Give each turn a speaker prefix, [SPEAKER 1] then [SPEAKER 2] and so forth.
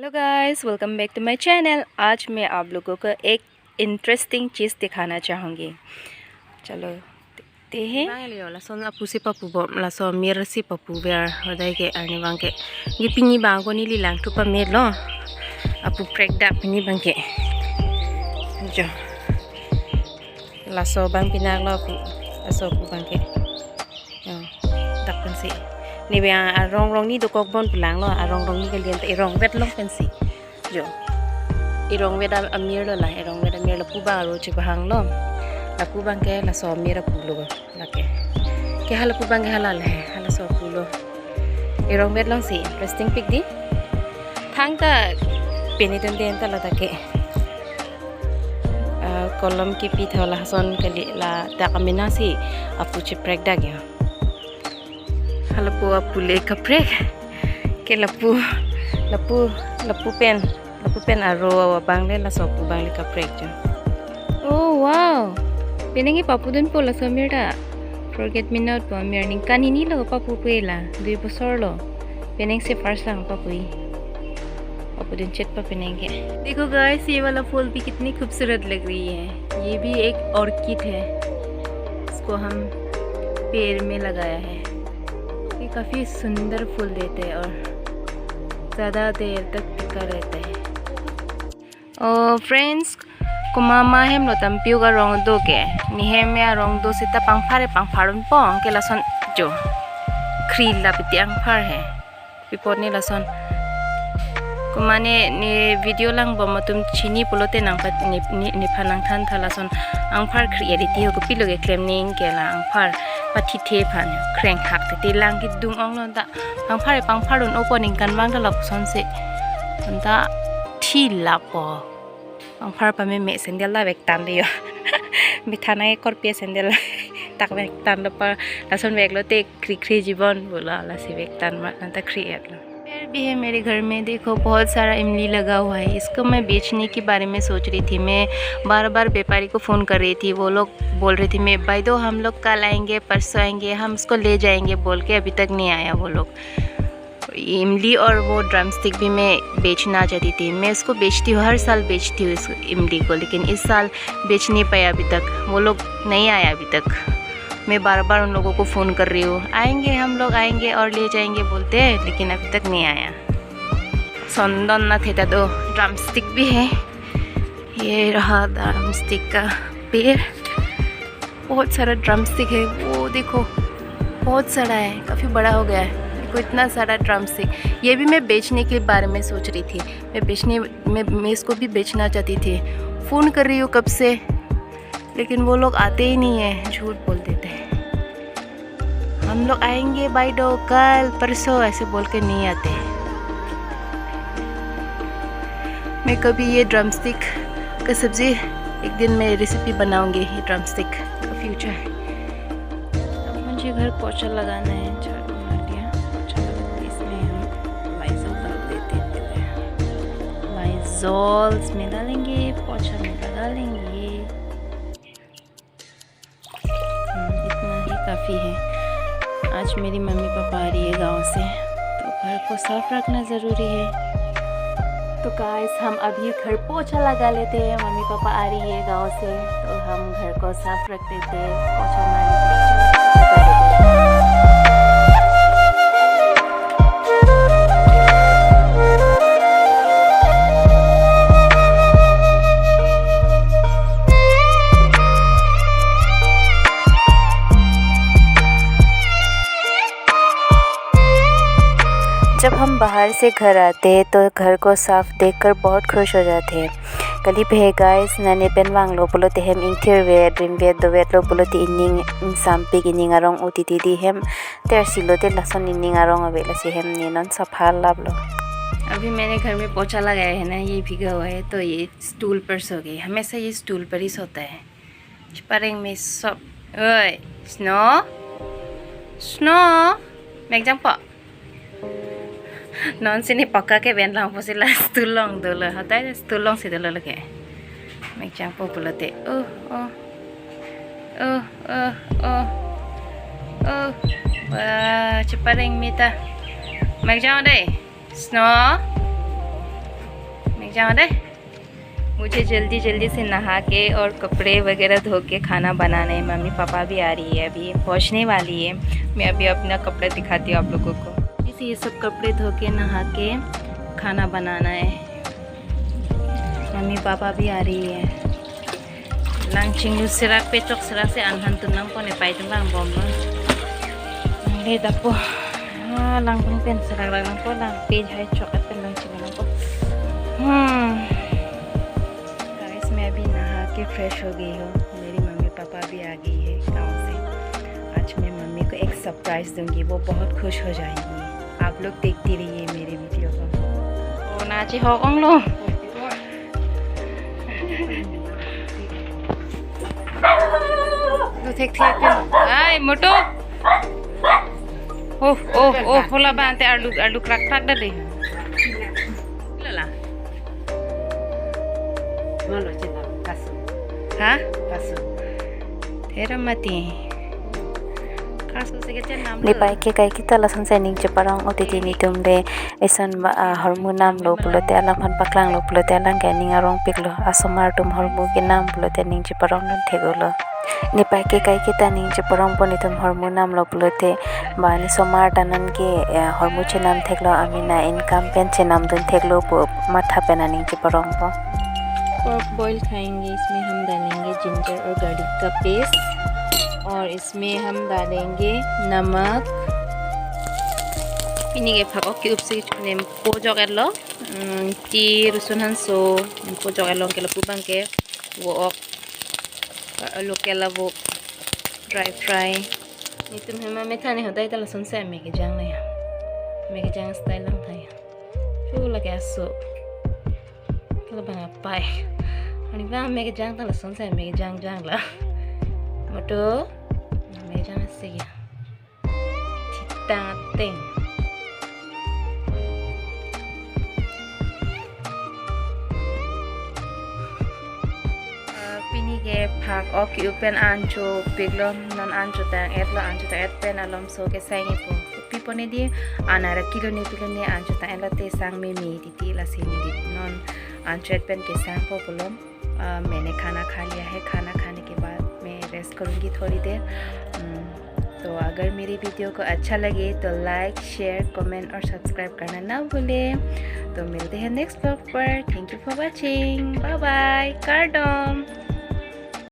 [SPEAKER 1] Hello guys, welcome back to my channel. आज मैं आप लोगों को एक इंटरेस्टिंग चीज़ दिखाना चाहूँगी। चलो देखते हैं। लासन अपू से पप्पू बम लासन मेरा से पप्पू बेर होदाय के आने बांगे ये पिनी बांगो नी लिलांग तो पमेर लो अपू प्रेगदा पिनी बांगे जो लासो बांग पिनाक लो अपू lasso Appu बांगे तकन सेนี่เป็นรองนี่ตัวกบนปลังเนาะรองนี่ก็เรียนแต่รองเวทลงเป็นสิจ้ะรองเวทอเมริกาล่ะรองเวทอเมริกาปูบาโรจิบหังล้อมละปูบังแกละสอเมริกาปูโลละแกฮัลปูบังแกฮัลละฮัลสอปูโลรองเวทลงสิ interesting pic ดิทั้งตะเป็นนิดเดียวตะละตะแกkolam ki pitha la son kali la ta kamina si apu chi prek da gya halapu apu le ka prek ke lapu pen aro bang le la sopu bang le ka prek ja oh wow penengi papu dun pola somira forget me not po mir ning kanini lo papu pela 2 bosor lo peneng se first lang papui पापू दिन चेट पर पहनेंगे। देखो guys ये वाला फूल भी कितनी खूबसूरत लग रही है। ये भी एक ऑर्किड है, इसको हम पेड़ में लगाया है। ये काफ़ी सुंदर फूल देते हैं और ज़्यादा देर तक टिका रहता है। और फ्रेंड्स कुमामा हम लो तंपियो का रंग दो के निहे में रंग दो से तब पंफारुन पोंग के लसन जो क्रील ला पिटी अंफार है पिपोट ने लसन कुमाने ने वीडियो लंग बम तुम चीनी पुलोते नंग पत ने फनंग थान थलासन अंफार क्रिएटिविटी हो पिलो के क्लेमनिंग के ला अंफार पति थे फान क्रेंग खाक ते लांग की दुंग ओंग लो दा पंफार उन ओपनिंग kan bang ला सन से दा ठी ला पो अंफार pa me sendel la bek tan liyo मिठाना एक और पे sendel tak bek tan lo pa lason bek lo te क्री जीवन बोला ला से bek tan mat ना क्रिएट लो भी है मेरे घर में। देखो बहुत सारा इमली लगा हुआ है, इसको मैं बेचने के बारे में सोच रही थी। मैं बार बार व्यापारी को फ़ोन कर रही थी, वो लोग बोल रहे थे मैं भाई दो हम लोग कल आएंगे परसों आएंगे हम इसको ले जाएंगे बोल के अभी तक नहीं आया वो लोग। इमली और वो ड्रम स्टिक भी मैं बेचना चाहती थी। मैं इसको बेचती हूँ, हर साल बेचती हूँ इस इमली को, लेकिन इस साल बेच नहीं पाया अभी तक, वो लोग नहीं आया अभी तक। मैं बार बार उन लोगों को फ़ोन कर रही हूँ आएंगे हम लोग आएंगे और ले जाएंगे बोलते हैं, लेकिन अभी तक नहीं आया। संदन ना थे तो ड्रम स्टिक भी है, ये रहा ड्रम स्टिक का पेड़, बहुत सारा ड्रम स्टिक है। वो देखो बहुत सारा है, काफ़ी बड़ा हो गया है। देखो इतना सारा ड्रम स्टिक। ये भी मैं बेचने के बारे में सोच रही थी, मैं इसको भी बेचना चाहती थी। फ़ोन कर रही हूँ कब से, लेकिन वो लोग आते ही नहीं है, झूठ बोल देते हैं। हम लोग आएंगे बाय दो कल परसों ऐसे बोल के नहीं आते। मैं कभी ये ड्रम स्टिक का सब्ज़ी एक दिन मैं रेसिपी बनाऊंगी, ये ड्रम स्टिक का फ्यूचर। अब मुझे घर पोछा लगाना है, झाड़ू मार दिया पोछा लगाते, इसमें हम लाइज़ॉल डाल देते हैं। लाइज़ॉल में डालेंगे, पोछा में लगा लेंगे, काफ़ी है। आज मेरी मम्मी पापा आ रही है गांव से, तो घर को साफ रखना ज़रूरी है। तो गाइस हम अभी घर पोछा लगा लेते हैं, मम्मी पापा आ रही है गांव से तो हम घर को साफ रख देते हैं, पोछा मार देते हैं। जब हम बाहर से घर आते हैं तो घर को साफ देखकर बहुत खुश हो जाते हैं। कली पे गाइस नाने पेन वांग लो बोलो ते हम इंटीरियर वे ड्रीम वे दो वे लो बोलो ते इनिंग इंसाम्पिक इनिंग आरोंग उतिति दी हम तेर सिलो ते लसन इनिंग आरोंग अबे लसे हम नीनन सफा लाभ लो। अभी मैंने घर में पोछा लगाया है ना, ये भीगा हुआ है तो ये स्टूल पर सो गई। हमेशा ये स्टूल पर ही सोता है। चिपरेंग में सब ओए स्नो स्नो मैगजंपा नॉन से नहीं पक्का के बेन लांग पोसिला स्टूलोंग दोलो होता है स्टूलोंग से दोलो लगे मैं चांपो बुलाते ओ ओ ओ ओ ओ ओ वाह चिपरेंग मीता मैं जाऊँ दे स्नो जाओ दे। मुझे जल्दी जल्दी से नहा के और कपड़े वगैरह धो के खाना बनाना है। मम्मी पापा भी आ रही है, अभी पहुंचने वाली है। मैं अभी अपना कपड़ा दिखाती हूँ आप लोगों को। इसे ये सब कपड़े धो के नहा के खाना बनाना है। मम्मी पापा भी आ रही है। लांचिंग सिराक पे चौक सिराक से अनहन तुनंग को ने पाई तुम लांग बॉम ले दपो लांग बंग पेन सिराक लांग को लांग पेज है चौक पे लांचिंग लांग को गाइस मैं अभी नहा के फ्रेश हो गई हूँ। मेरी मम्मी पापा भी आ गई है गाँव से। आज मैं मम्मी को एक सरप्राइज दूंगी, वो बहुत खुश हो जाएंगी। आप लोग देखती रहिए मेरे वीडियो को। ओ नाची हो कौन लो तो ठीक ठीक आई मोटो ओह ओह ओह होला बांते आलू आलू क्रक क्रक dah deh lala
[SPEAKER 2] Mana cina kasu,
[SPEAKER 1] hah
[SPEAKER 2] kasu.
[SPEAKER 1] thera mati kasu se ke nam
[SPEAKER 3] Ni pai ke kai kita lasan sa ning parang otiti ni tumde esan hormonam lo pulote alam han paklang lo pulote alang ke ning arong piklo asomar tum hormo ke nam pulote ning parang non thegolo ni pai ke kai kita ning parang poni tum hormonam lo pulote ba ni somar tanan ke hormo che nam theglo amina income pen che nam dun theglo matha pena ning parang po
[SPEAKER 1] pork boil खाएंगे। इसमें हम डालेंगे ginger और garlic का paste और इसमें हम डालेंगे नमक। पिनीगे भागो क्यूब से ने पोजो कर लो ती रसुन हंसो पोजो कर लो के पुबंग के वो आलू के ला वो dry fry ni tum hema me thane hodai ta lasun se me ke jang na ya me ke jang style lang thai chu la ke so kala bana pai ani ba me ke jang ta lasun se me ke jang jang la moto me ke jang se ya thitang teng pini ke phak ok open ancho piglo non ancho tang etlo ancho ta et pen alom so ke sangi po pipo ne di anara kilo ne pilo ne ancho ta ela te sang me mi ti la sini di non ancho et pen के sang po polom मैंने खाना खा लिया है। खाना खाने के बाद मैं रेस्ट करूँगी थोड़ी देर। तो अगर मेरी वीडियो को अच्छा लगे तो लाइक शेयर कमेंट और सब्सक्राइब करना ना भूलें। तो मिलते हैं नेक्स्ट ब्लॉग पर। Thank you for watching, bye bye कार्डम।